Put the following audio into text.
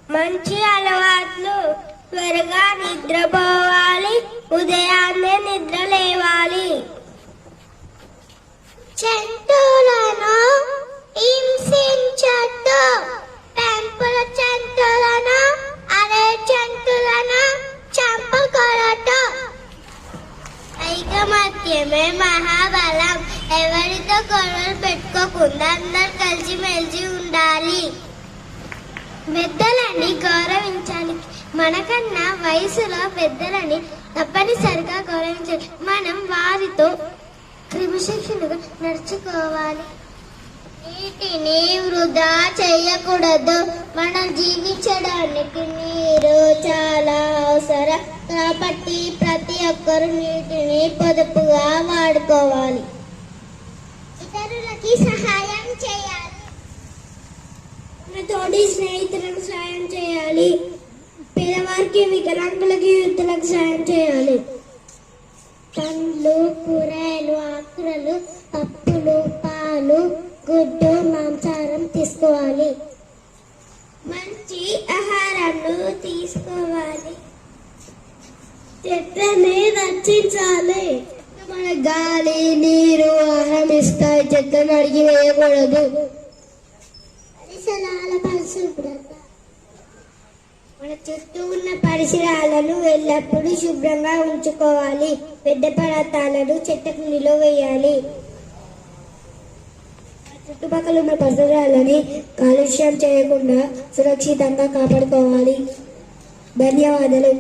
మంచి అలవాట్లు: త్వరగా నిద్రపోవాలి, ఉదయాన్నే నిద్ర లేవాలి. జంతువులను హింసించొద్దు. పెంపుల జంతువులను, అనే జంతువులను చంపకూడదు. ఐకమత్యమే మహాబలం. ఎవరితో గొడవలు పెట్టుకోకుండా అందరు కలిసి మెలిసి ఉండాలి. పెద్దలని గౌరవించాలి. మనకన్నా వయసులో పెద్దలని తప్పనిసరిగా గౌరవించాలి. మనం వారితో క్రమశిక్షణగా నడుచుకోవాలి. నీటిని వృధా చేయకూడదు. మనం జీవించడానికి నీరు చాలా అవసరం కాబట్టి ప్రతి ఒక్కరూ నీటిని పొదుపుగా వాడుకోవాలి. ఇతరులకి సహాయం చేయాలి. తోటి స్నేహితులకు సాయం చేయాలి. పేదవారికి, వికలాంగులకి, యువతులకు సాయం చేయాలి. పండ్లు, కూరగాయలు, ఆకుకూరలు, పప్పులు, పాలు, గుడ్డు, మాంసాహారం తీసుకోవాలి. మంచి ఆహారాన్ని తీసుకోవాలి. చెట్లని రక్షించాలి. మన గాలి, నీరు, ఆహారం ఇస్తాయి. చెట్లను అడిగి వేయకూడదు. పరిసరాల పరిశుభ్రత: మన చుట్టూ ఉన్న పరిసరాలను ఎల్లప్పుడూ శుభ్రంగా ఉంచుకోవాలి. పెద్ద పదార్థాలను చెట్టుకు నిలువేయాలి. చుట్టుపక్కల ఉన్న పరిసరాలని కాలుష్యం చేయకుండా సురక్షితంగా కాపాడుకోవాలి. ధన్యవాదాలు.